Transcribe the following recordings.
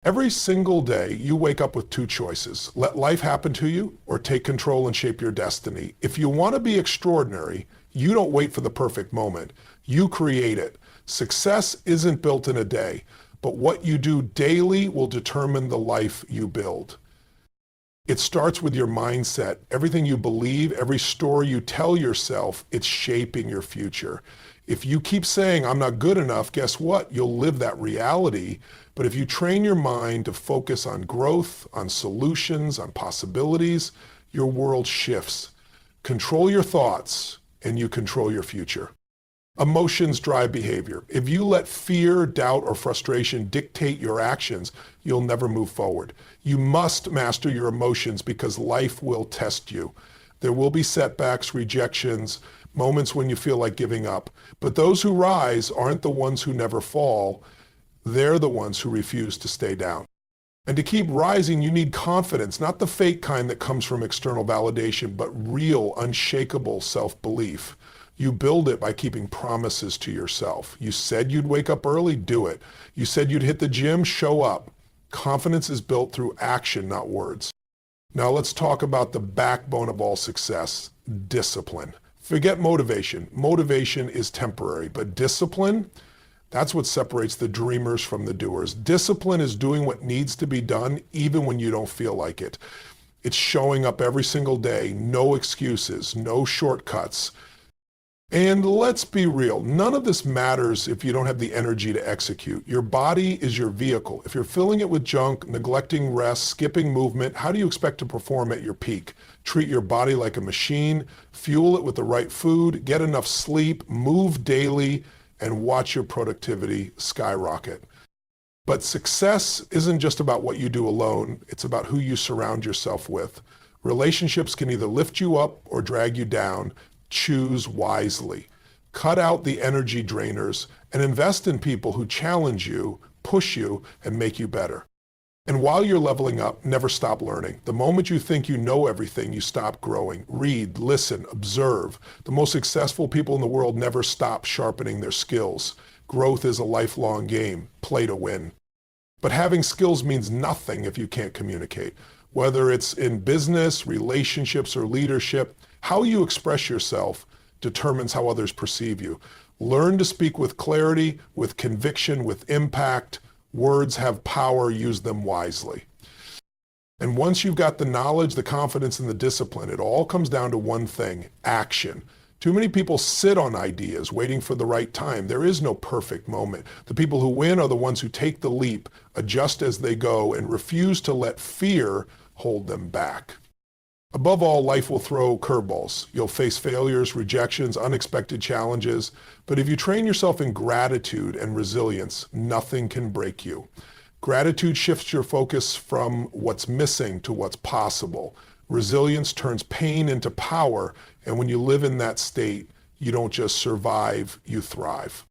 Every single day, you wake up with two choices. Let life happen to you or take control and shape your destiny. If you want to be extraordinary, you don't wait for the perfect moment. You create it. Success isn't built in a day, but what you do daily will determine the life you build. It starts with your mindset. Everything you believe, every story you tell yourself, it's shaping your future. If you keep saying, I'm not good enough, guess what? You'll live that reality. But if you train your mind to focus on growth, on solutions, on possibilities, your world shifts. Control your thoughts, and you control your future. Emotions drive behavior. If you let fear, doubt, or frustration dictate your actions, you'll never move forward. You must master your emotions because life will test you. There will be setbacks, rejections, moments when you feel like giving up. But those who rise aren't the ones who never fall. They're the ones who refuse to stay down. And to keep rising, you need confidence, not the fake kind that comes from external validation, but real, unshakable self-belief. You build it by keeping promises to yourself. You said you'd wake up early, do it. You said you'd hit the gym, show up. Confidence is built through action, not words. Now let's talk about the backbone of all success, discipline. Forget motivation. Motivation is temporary, but discipline, that's what separates the dreamers from the doers. Discipline is doing what needs to be done even when you don't feel like it. It's showing up every single day, no excuses, no shortcuts. And let's be real, none of this matters if you don't have the energy to execute. Your body is your vehicle. If you're filling it with junk, neglecting rest, skipping movement, how do you expect to perform at your peak? Treat your body like a machine, fuel it with the right food, get enough sleep, move daily, and watch your productivity skyrocket. But success isn't just about what you do alone, it's about who you surround yourself with. Relationships can either lift you up or drag you down. Choose wisely. Cut out the energy drainers and invest in people who challenge you, push you, and make you better. And while you're leveling up, never stop learning. The moment you think you know everything, you stop growing. Read, listen, observe. The most successful people in the world never stop sharpening their skills. Growth is a lifelong game. Play to win. But having skills means nothing if you can't communicate. Whether it's in business, relationships, or leadership, how you express yourself determines how others perceive you. Learn to speak with clarity, with conviction, with impact. Words have power, use them wisely. And once you've got the knowledge, the confidence, and the discipline, it all comes down to one thing, action. Too many people sit on ideas waiting for the right time. There is no perfect moment. The people who win are the ones who take the leap, adjust as they go, and refuse to let fear hold them back. Above all, life will throw curveballs. You'll face failures, rejections, unexpected challenges. But if you train yourself in gratitude and resilience, nothing can break you. Gratitude shifts your focus from what's missing to what's possible. Resilience turns pain into power, and when you live in that state, you don't just survive, you thrive.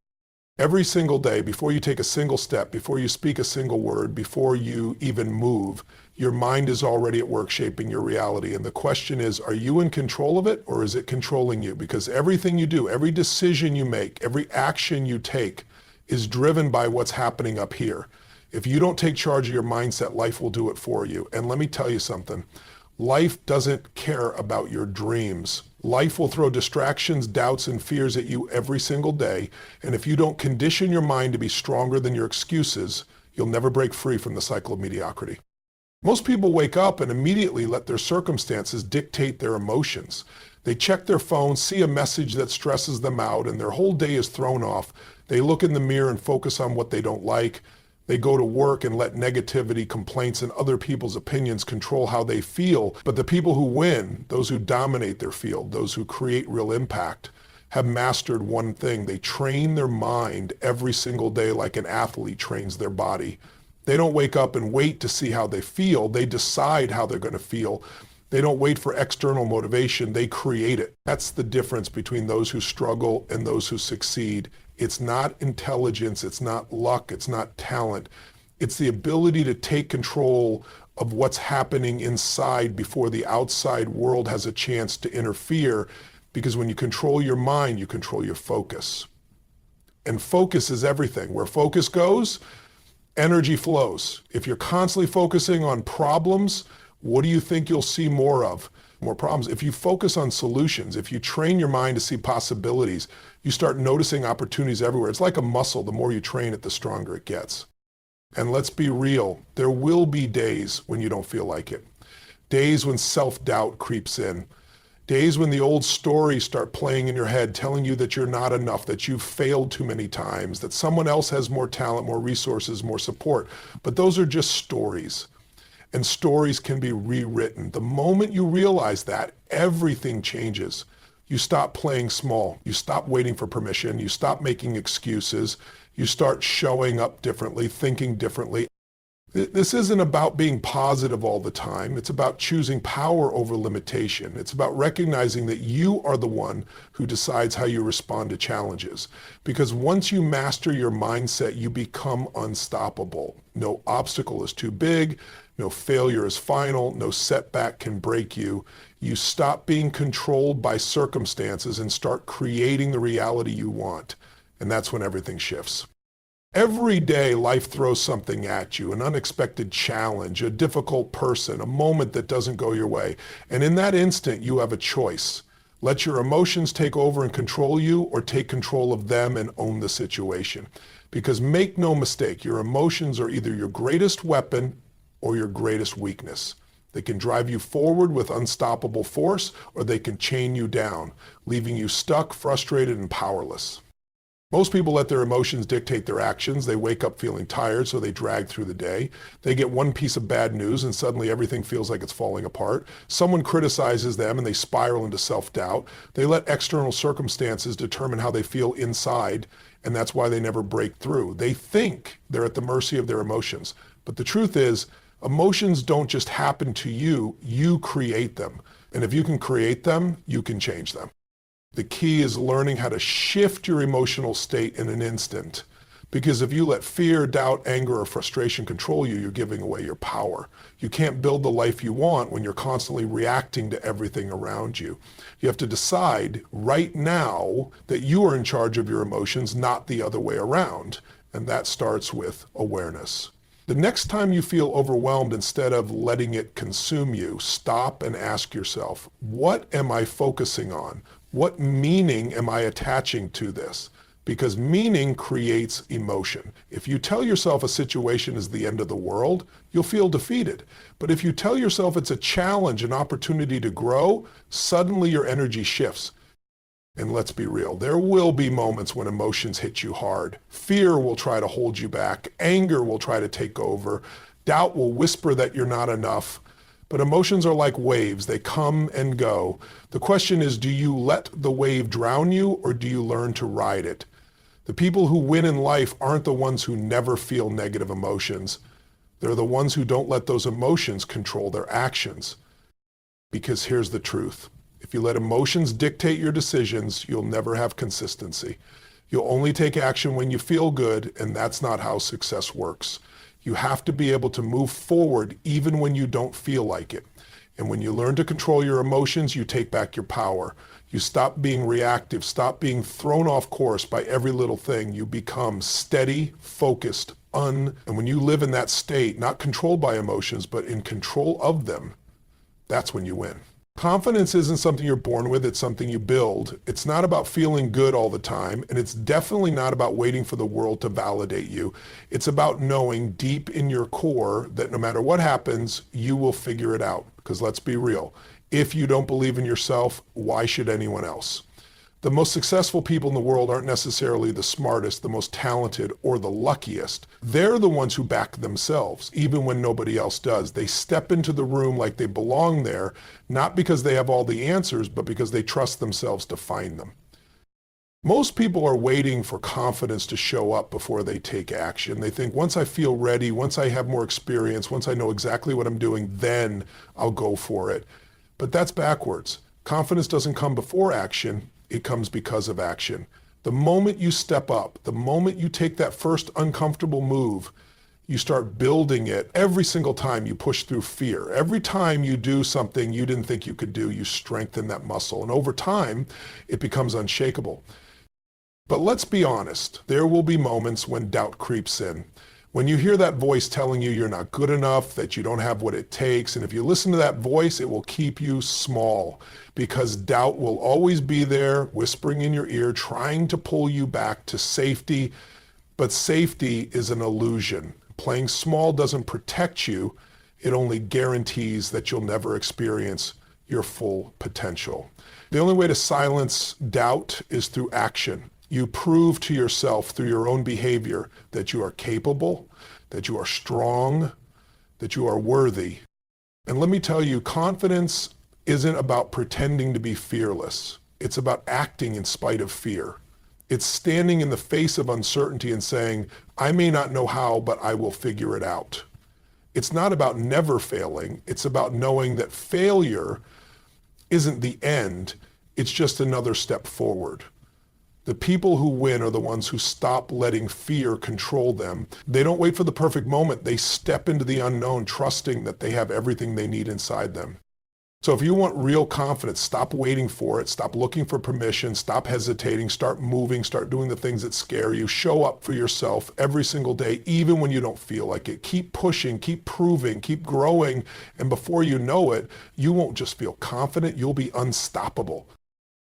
Every single day, before you take a single step, before you speak a single word, before you even move, your mind is already at work shaping your reality. And the question is, are you in control of it or is it controlling you? Because everything you do, every decision you make, every action you take is driven by what's happening up here. If you don't take charge of your mindset, life will do it for you. And let me tell you something. Life doesn't care about your dreams. Life will throw distractions, doubts, and fears at you every single day. And if you don't condition your mind to be stronger than your excuses, you'll never break free from the cycle of mediocrity. Most people wake up and immediately let their circumstances dictate their emotions. They check their phone, see a message that stresses them out, and their whole day is thrown off. They look in the mirror and focus on what they don't like. They go to work and let negativity, complaints, and other people's opinions control how they feel. But the people who win, those who dominate their field, those who create real impact, have mastered one thing. They train their mind every single day like an athlete trains their body. They don't wake up and wait to see how they feel. They decide how they're going to feel. They don't wait for external motivation. They create it. That's the difference between those who struggle and those who succeed. It's not intelligence. It's not luck. It's not talent. It's the ability to take control of what's happening inside before the outside world has a chance to interfere. Because when you control your mind, you control your focus. And focus is everything. Where focus goes, Energy flows. If you're constantly focusing on problems, what do you think you'll see more of? More problems. If you focus on solutions, if you train your mind to see possibilities, you start noticing opportunities everywhere. It's like a muscle. The more you train it, the stronger it gets. And let's be real, there will be days when you don't feel like it. Days when self-doubt creeps in. Days when the old stories start playing in your head, telling you that you're not enough, that you've failed too many times, that someone else has more talent, more resources, more support. But those are just stories. And stories can be rewritten. The moment you realize that, everything changes. You stop playing small. You stop waiting for permission. You stop making excuses. You start showing up differently, thinking differently. This isn't about being positive all the time. It's about choosing power over limitation. It's about recognizing that you are the one who decides how you respond to challenges. Because once you master your mindset, you become unstoppable. No obstacle is too big. No failure is final. No setback can break you. You stop being controlled by circumstances and start creating the reality you want. And that's when everything shifts. Every day, life throws something at you, an unexpected challenge, a difficult person, a moment that doesn't go your way. And in that instant, you have a choice. Let your emotions take over and control you, or take control of them and own the situation. Because make no mistake, your emotions are either your greatest weapon or your greatest weakness. They can drive you forward with unstoppable force, or they can chain you down, leaving you stuck, frustrated, and powerless. Most people let their emotions dictate their actions. They wake up feeling tired, so they drag through the day. They get one piece of bad news and suddenly everything feels like it's falling apart. Someone criticizes them and they spiral into self-doubt. They let external circumstances determine how they feel inside, and that's why they never break through. They think they're at the mercy of their emotions. But the truth is, emotions don't just happen to you, you create them. And if you can create them, you can change them. The key is learning how to shift your emotional state in an instant. Because if you let fear, doubt, anger, or frustration control you, you're giving away your power. You can't build the life you want when you're constantly reacting to everything around you. You have to decide right now that you are in charge of your emotions, not the other way around. And that starts with awareness. The next time you feel overwhelmed, instead of letting it consume you, stop and ask yourself, what am I focusing on? What meaning am I attaching to this? Because meaning creates emotion. If you tell yourself a situation is the end of the world, you'll feel defeated. But if you tell yourself it's a challenge, an opportunity to grow, suddenly your energy shifts. And let's be real, there will be moments when emotions hit you hard. Fear will try to hold you back. Anger will try to take over. Doubt will whisper that you're not enough. But emotions are like waves. They come and go. The question is, do you let the wave drown you, or do you learn to ride it? The people who win in life aren't the ones who never feel negative emotions. They're the ones who don't let those emotions control their actions. Because here's the truth. If you let emotions dictate your decisions, you'll never have consistency. You'll only take action when you feel good, and that's not how success works. You have to be able to move forward even when you don't feel like it. And when you learn to control your emotions, you take back your power. You stop being reactive, stop being thrown off course by every little thing. You become steady, focused, and when you live in that state, not controlled by emotions, but in control of them, that's when you win. Confidence isn't something you're born with, it's something you build. It's not about feeling good all the time, and it's definitely not about waiting for the world to validate you. It's about knowing deep in your core that no matter what happens, you will figure it out. Because let's be real, if you don't believe in yourself, why should anyone else? The most successful people in the world aren't necessarily the smartest, the most talented, or the luckiest. They're the ones who back themselves, even when nobody else does. They step into the room like they belong there, not because they have all the answers, but because they trust themselves to find them. Most people are waiting for confidence to show up before they take action. They think, once I feel ready, once I have more experience, once I know exactly what I'm doing, then I'll go for it. But that's backwards. Confidence doesn't come before action. It comes because of action. The moment you step up, the moment you take that first uncomfortable move, you start building it. Every single time you push through fear, every time you do something you didn't think you could do, you strengthen that muscle. And over time, it becomes unshakable. But let's be honest, there will be moments when doubt creeps in, When you hear that voice telling you you're not good enough, that you don't have what it takes, and if you listen to that voice, it will keep you small because doubt will always be there, whispering in your ear, trying to pull you back to safety. But safety is an illusion. Playing small doesn't protect you. It only guarantees that you'll never experience your full potential. The only way to silence doubt is through action. You prove to yourself through your own behavior that you are capable, that you are strong, that you are worthy. And let me tell you, confidence isn't about pretending to be fearless. It's about acting in spite of fear. It's standing in the face of uncertainty and saying, I may not know how, but I will figure it out. It's not about never failing. It's about knowing that failure isn't the end. It's just another step forward. The people who win are the ones who stop letting fear control them. They don't wait for the perfect moment. They step into the unknown, trusting that they have everything they need inside them. So if you want real confidence, stop waiting for it. Stop looking for permission. Stop hesitating. Start moving. Start doing the things that scare you. Show up for yourself every single day, even when you don't feel like it. Keep pushing, keep proving, keep growing. And before you know it, you won't just feel confident. You'll be unstoppable.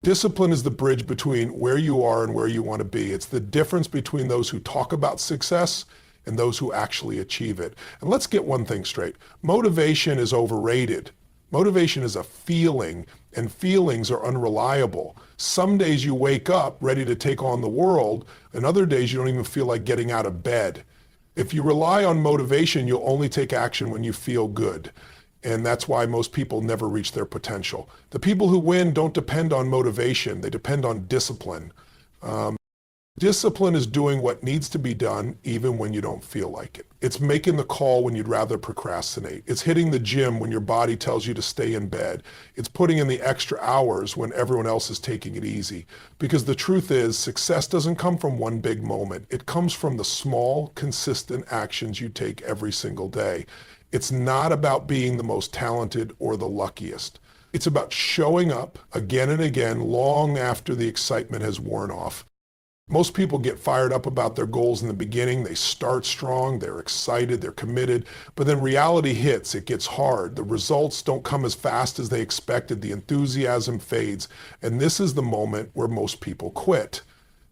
Discipline is the bridge between where you are and where you want to be. It's the difference between those who talk about success and those who actually achieve it. And let's get one thing straight. Motivation is overrated. Motivation is a feeling, and feelings are unreliable. Some days you wake up ready to take on the world, and other days you don't even feel like getting out of bed. If you rely on motivation, you'll only take action when you feel good. And that's why most people never reach their potential. The people who win don't depend on motivation. They depend on discipline. Discipline is doing what needs to be done even when you don't feel like it. It's making the call when you'd rather procrastinate. It's hitting the gym when your body tells you to stay in bed. It's putting in the extra hours when everyone else is taking it easy. Because the truth is, success doesn't come from one big moment. It comes from the small, consistent actions you take every single day. It's not about being the most talented or the luckiest. It's about showing up again and again long after the excitement has worn off. Most people get fired up about their goals in the beginning. They start strong, they're excited, they're committed, but then reality hits, it gets hard. The results don't come as fast as they expected, the enthusiasm fades, and this is the moment where most people quit.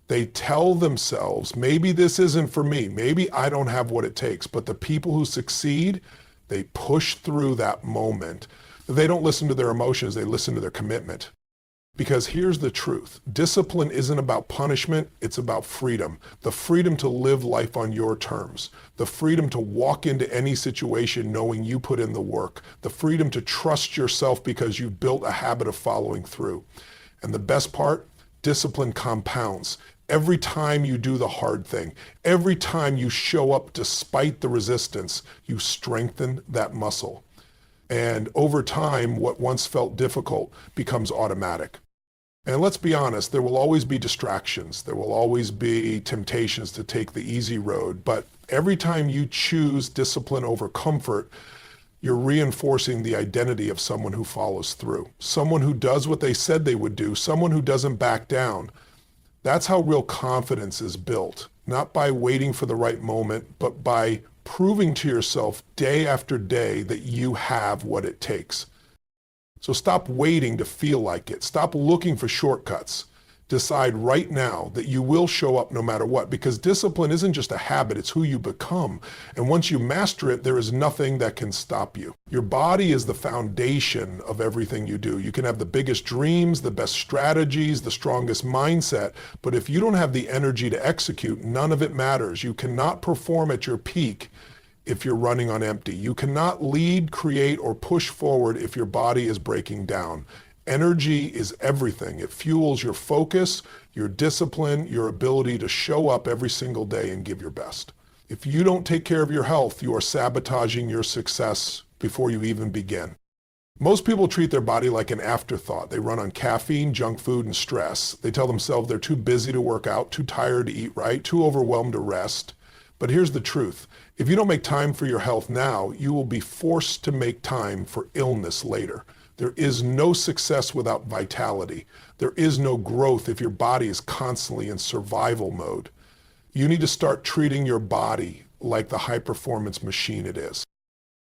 They tell themselves, maybe this isn't for me, maybe I don't have what it takes, but the people who succeed, they push through that moment. They don't listen to their emotions, they listen to their commitment. Because here's the truth. Discipline isn't about punishment, it's about freedom. The freedom to live life on your terms. The freedom to walk into any situation knowing you put in the work. The freedom to trust yourself because you've built a habit of following through. And the best part, discipline compounds. Every time you do the hard thing, every time you show up despite the resistance, you strengthen that muscle. And over time, what once felt difficult becomes automatic. And let's be honest, there will always be distractions. There will always be temptations to take the easy road. But every time you choose discipline over comfort, you're reinforcing the identity of someone who follows through, someone who does what they said they would do, someone who doesn't back down. That's how real confidence is built, not by waiting for the right moment, but by proving to yourself day after day that you have what it takes. So stop waiting to feel like it. Stop looking for shortcuts. Decide right now that you will show up no matter what, because discipline isn't just a habit, it's who you become. And once you master it, there is nothing that can stop you. Your body is the foundation of everything you do. You can have the biggest dreams, the best strategies, the strongest mindset, but if you don't have the energy to execute, none of it matters. You cannot perform at your peak if you're running on empty. You cannot lead, create, or push forward if your body is breaking down. Energy is everything. It fuels your focus, your discipline, your ability to show up every single day and give your best. If you don't take care of your health, you are sabotaging your success before you even begin. Most people treat their body like an afterthought. They run on caffeine, junk food, and stress. They tell themselves they're too busy to work out, too tired to eat right, too overwhelmed to rest. But here's the truth. If you don't make time for your health now, you will be forced to make time for illness later. There is no success without vitality. There is no growth if your body is constantly in survival mode. You need to start treating your body like the high-performance machine it is.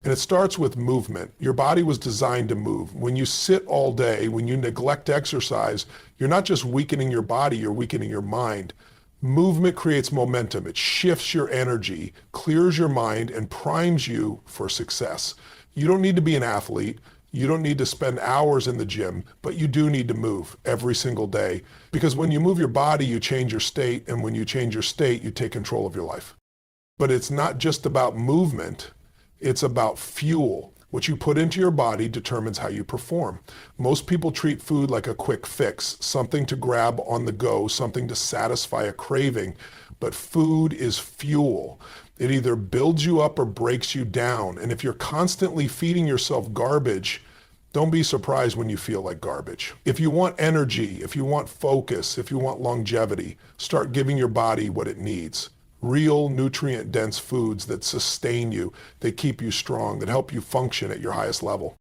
And it starts with movement. Your body was designed to move. When you sit all day, when you neglect exercise, you're not just weakening your body, you're weakening your mind. Movement creates momentum. It shifts your energy, clears your mind, and primes you for success. You don't need to be an athlete. You don't need to spend hours in the gym, but you do need to move every single day. Because when you move your body, you change your state, and when you change your state, you take control of your life. But it's not just about movement. It's about fuel. What you put into your body determines how you perform. Most people treat food like a quick fix, something to grab on the go, something to satisfy a craving. But food is fuel. It either builds you up or breaks you down. And if you're constantly feeding yourself garbage, don't be surprised when you feel like garbage. If you want energy, if you want focus, if you want longevity, start giving your body what it needs. Real nutrient-dense foods that sustain you, that keep you strong, that help you function at your highest level.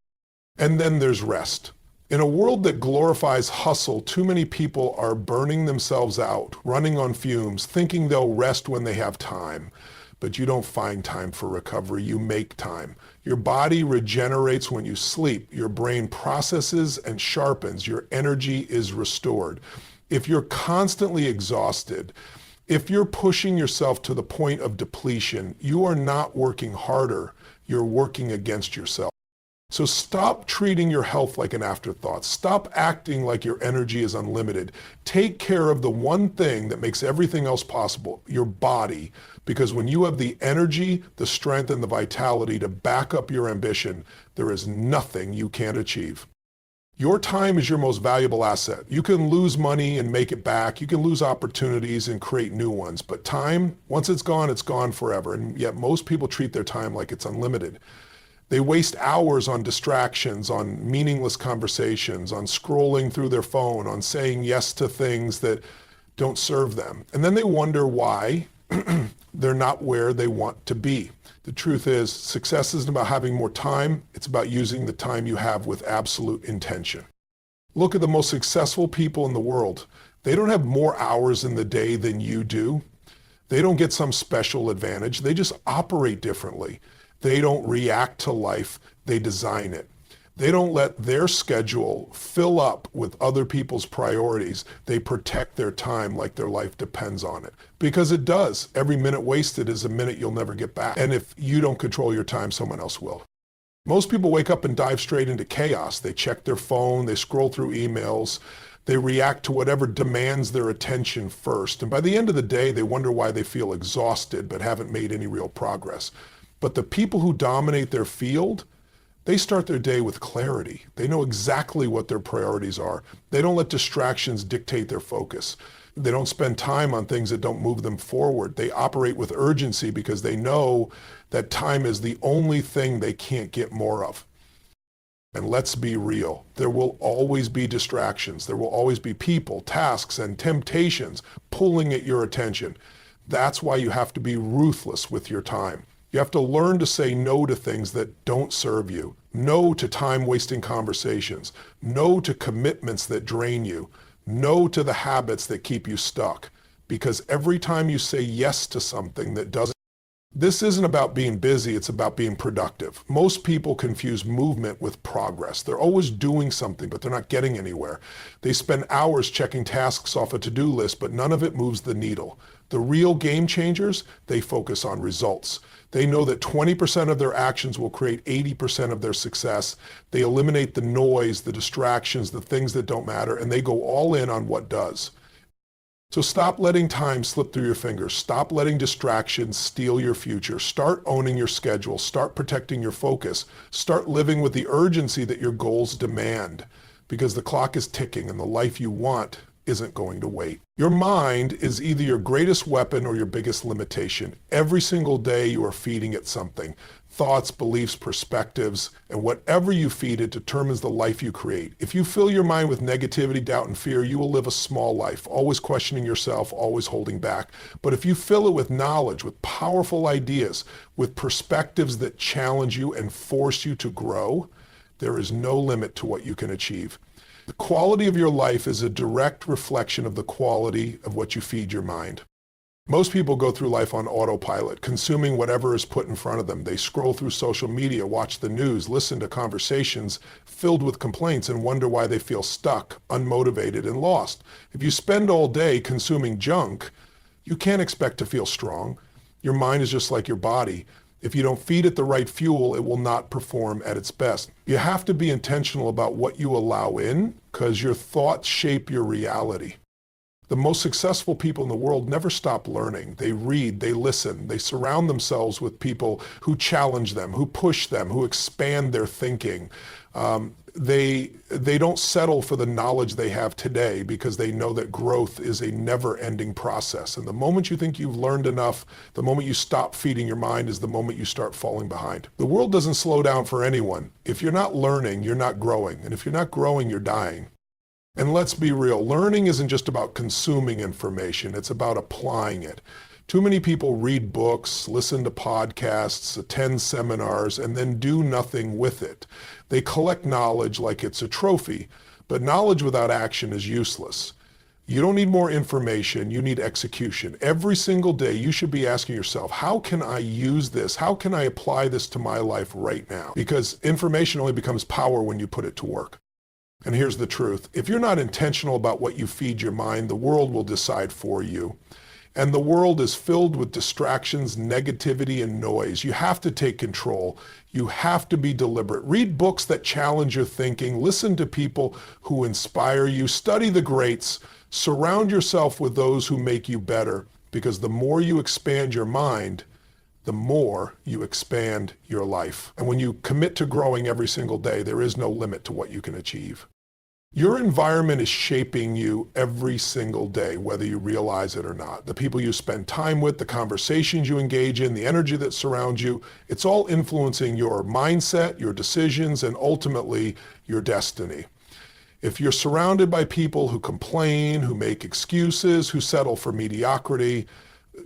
And then there's rest. In a world that glorifies hustle, too many people are burning themselves out, running on fumes, thinking they'll rest when they have time. But you don't find time for recovery, you make time. Your body regenerates when you sleep. Your brain processes and sharpens. Your energy is restored. If you're constantly exhausted, if you're pushing yourself to the point of depletion, you are not working harder, you're working against yourself. So stop treating your health like an afterthought. Stop acting like your energy is unlimited. Take care of the one thing that makes everything else possible, your body. Because when you have the energy, the strength, and the vitality to back up your ambition, there is nothing you can't achieve. Your time is your most valuable asset. You can lose money and make it back. You can lose opportunities and create new ones. But time, once it's gone forever. And yet most people treat their time like it's unlimited. They waste hours on distractions, on meaningless conversations, on scrolling through their phone, on saying yes to things that don't serve them. And then they wonder why they're not where they want to be. The truth is, success isn't about having more time, it's about using the time you have with absolute intention. Look at the most successful people in the world. They don't have more hours in the day than you do. They don't get some special advantage. They just operate differently. They don't react to life, they design it. They don't let their schedule fill up with other people's priorities. They protect their time like their life depends on it. Because it does. Every minute wasted is a minute you'll never get back. And if you don't control your time, someone else will. Most people wake up and dive straight into chaos. They check their phone, they scroll through emails, they react to whatever demands their attention first. And by the end of the day, they wonder why they feel exhausted but haven't made any real progress. But the people who dominate their field, they start their day with clarity. They know exactly what their priorities are. They don't let distractions dictate their focus. They don't spend time on things that don't move them forward. They operate with urgency because they know that time is the only thing they can't get more of. And let's be real. There will always be distractions. There will always be people, tasks, and temptations pulling at your attention. That's why you have to be ruthless with your time. You have to learn to say no to things that don't serve you. No to time-wasting conversations. No to commitments that drain you. No to the habits that keep you stuck. Because every time you say yes to something that doesn't, this isn't about being busy, it's about being productive. Most people confuse movement with progress. They're always doing something, but they're not getting anywhere. They spend hours checking tasks off a to-do list, but none of it moves the needle. The real game changers, they focus on results. They know that 20% of their actions will create 80% of their success. They eliminate the noise, the distractions, the things that don't matter, and they go all in on what does. So stop letting time slip through your fingers. Stop letting distractions steal your future. Start owning your schedule. Start protecting your focus. Start living with the urgency that your goals demand, because the clock is ticking and the life you want isn't going to wait. Your mind is either your greatest weapon or your biggest limitation. Every single day you are feeding it something. Thoughts, beliefs, perspectives, and whatever you feed it determines the life you create. If you fill your mind with negativity, doubt, and fear, you will live a small life, always questioning yourself, always holding back. But if you fill it with knowledge, with powerful ideas, with perspectives that challenge you and force you to grow, there is no limit to what you can achieve. The quality of your life is a direct reflection of the quality of what you feed your mind. Most people go through life on autopilot, consuming whatever is put in front of them. They scroll through social media, watch the news, listen to conversations filled with complaints, and wonder why they feel stuck, unmotivated, and lost. If you spend all day consuming junk, you can't expect to feel strong. Your mind is just like your body. If you don't feed it the right fuel, it will not perform at its best. You have to be intentional about what you allow in, because your thoughts shape your reality. The most successful people in the world never stop learning. They read, they listen, they surround themselves with people who challenge them, who push them, who expand their thinking. They don't settle for the knowledge they have today because they know that growth is a never-ending process. And the moment you think you've learned enough, the moment you stop feeding your mind is the moment you start falling behind. The world doesn't slow down for anyone. If you're not learning, you're not growing. And if you're not growing, you're dying. And let's be real, learning isn't just about consuming information, it's about applying it. Too many people read books, listen to podcasts, attend seminars, and then do nothing with it. They collect knowledge like it's a trophy, but knowledge without action is useless. You don't need more information, you need execution. Every single day you should be asking yourself, how can I use this? How can I apply this to my life right now? Because information only becomes power when you put it to work. And here's the truth. If you're not intentional about what you feed your mind, the world will decide for you. And the world is filled with distractions, negativity, and noise. You have to take control. You have to be deliberate. Read books that challenge your thinking. Listen to people who inspire you. Study the greats. Surround yourself with those who make you better. Because the more you expand your mind, the more you expand your life. And when you commit to growing every single day, there is no limit to what you can achieve. Your environment is shaping you every single day, whether you realize it or not. The people you spend time with, the conversations you engage in, the energy that surrounds you, it's all influencing your mindset, your decisions, and ultimately your destiny. If you're surrounded by people who complain, who make excuses, who settle for mediocrity,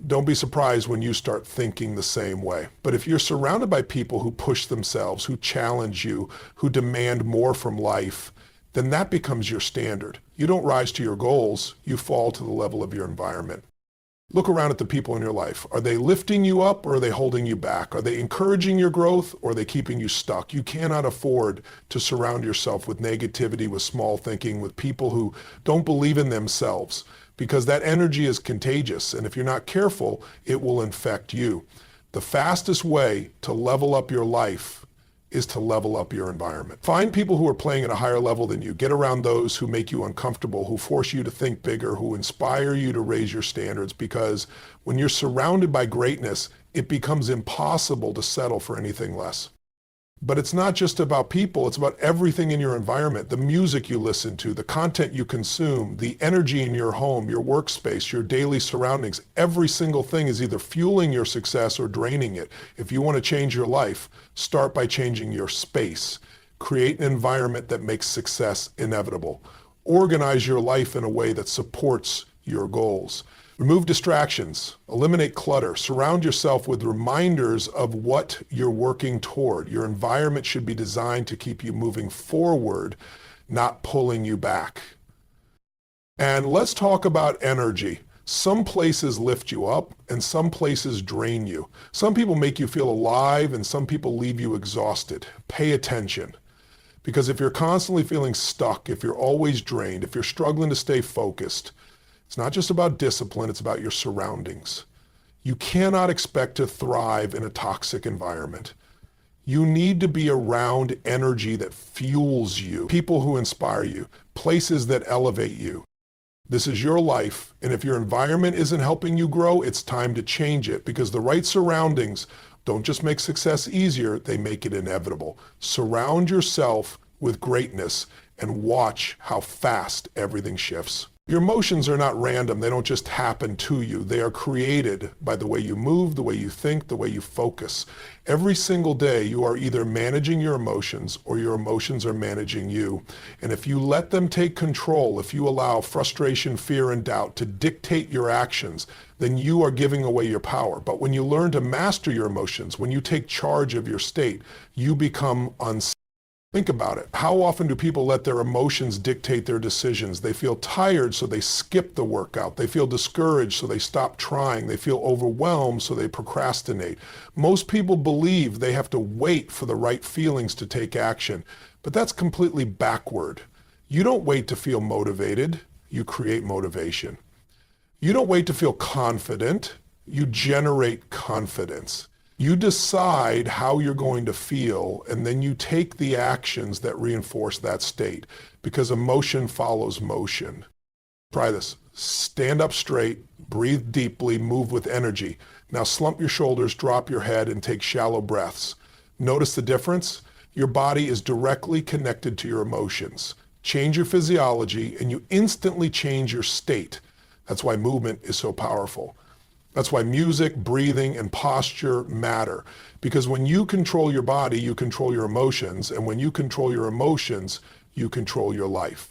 don't be surprised when you start thinking the same way. But if you're surrounded by people who push themselves, who challenge you, who demand more from life, then that becomes your standard. You don't rise to your goals, you fall to the level of your environment. Look around at the people in your life. Are they lifting you up or are they holding you back? Are they encouraging your growth or are they keeping you stuck? You cannot afford to surround yourself with negativity, with small thinking, with people who don't believe in themselves, because that energy is contagious, and if you're not careful, it will infect you. The fastest way to level up your life is to level up your environment. Find people who are playing at a higher level than you. Get around those who make you uncomfortable, who force you to think bigger, who inspire you to raise your standards, because when you're surrounded by greatness, it becomes impossible to settle for anything less. But it's not just about people, it's about everything in your environment, the music you listen to, the content you consume, the energy in your home, your workspace, your daily surroundings. Every single thing is either fueling your success or draining it. If you want to change your life, start by changing your space. Create an environment that makes success inevitable. Organize your life in a way that supports your goals. Remove distractions, eliminate clutter, surround yourself with reminders of what you're working toward. Your environment should be designed to keep you moving forward, not pulling you back. And let's talk about energy. Some places lift you up and some places drain you. Some people make you feel alive and some people leave you exhausted. Pay attention. Because if you're constantly feeling stuck, if you're always drained, if you're struggling to stay focused, it's not just about discipline, it's about your surroundings. You cannot expect to thrive in a toxic environment. You need to be around energy that fuels you, people who inspire you, places that elevate you. This is your life, and if your environment isn't helping you grow, it's time to change it, because the right surroundings don't just make success easier, they make it inevitable. Surround yourself with greatness and watch how fast everything shifts. Your emotions are not random. They don't just happen to you. They are created by the way you move, the way you think, the way you focus. Every single day, you are either managing your emotions or your emotions are managing you. And if you let them take control, if you allow frustration, fear, and doubt to dictate your actions, then you are giving away your power. But when you learn to master your emotions, when you take charge of your state, you become unstoppable. Think about it. How often do people let their emotions dictate their decisions? They feel tired, so they skip the workout. They feel discouraged, so they stop trying. They feel overwhelmed, so they procrastinate. Most people believe they have to wait for the right feelings to take action, but that's completely backward. You don't wait to feel motivated. You create motivation. You don't wait to feel confident. You generate confidence. You decide how you're going to feel, and then you take the actions that reinforce that state, because emotion follows motion. Try this. Stand up straight, breathe deeply, move with energy. Now slump your shoulders, drop your head, and take shallow breaths. Notice the difference? Your body is directly connected to your emotions. Change your physiology, and you instantly change your state. That's why movement is so powerful. That's why music, breathing, and posture matter. Because when you control your body, you control your emotions. And when you control your emotions, you control your life.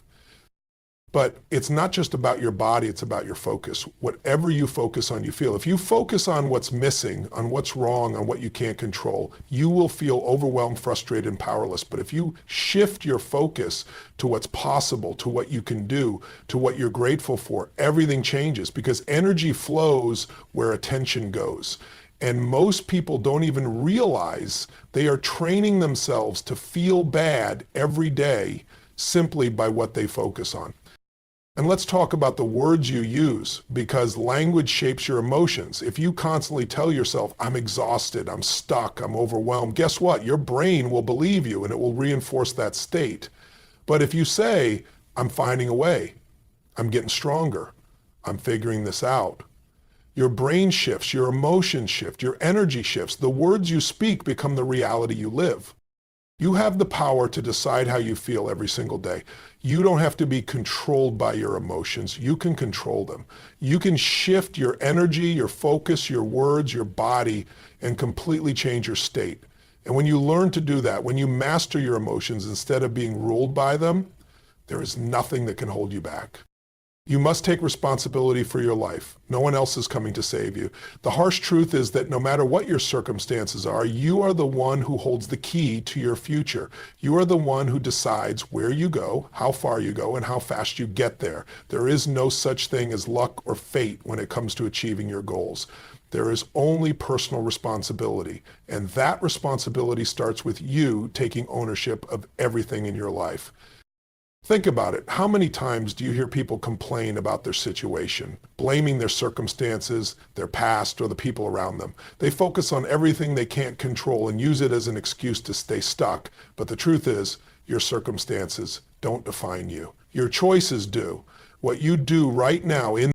But it's not just about your body, it's about your focus. Whatever you focus on, you feel. If you focus on what's missing, on what's wrong, on what you can't control, you will feel overwhelmed, frustrated, and powerless. But if you shift your focus to what's possible, to what you can do, to what you're grateful for, everything changes, because energy flows where attention goes. And most people don't even realize they are training themselves to feel bad every day simply by what they focus on. And let's talk about the words you use, because language shapes your emotions. If you constantly tell yourself, I'm exhausted, I'm stuck, I'm overwhelmed, guess what? Your brain will believe you and it will reinforce that state. But if you say, I'm finding a way, I'm getting stronger, I'm figuring this out, your brain shifts, your emotions shift, your energy shifts. The words you speak become the reality you live. You have the power to decide how you feel every single day. You don't have to be controlled by your emotions. You can control them. You can shift your energy, your focus, your words, your body, and completely change your state. And when you learn to do that, when you master your emotions instead of being ruled by them, there is nothing that can hold you back. You must take responsibility for your life. No one else is coming to save you. The harsh truth is that no matter what your circumstances are, you are the one who holds the key to your future. You are the one who decides where you go, how far you go, and how fast you get there. There is no such thing as luck or fate when it comes to achieving your goals. There is only personal responsibility, and that responsibility starts with you taking ownership of everything in your life. Think about it. How many times do you hear people complain about their situation, blaming their circumstances, their past, or the people around them? They focus on everything they can't control and use it as an excuse to stay stuck. But the truth is, your circumstances don't define you. Your choices do. What you do right now in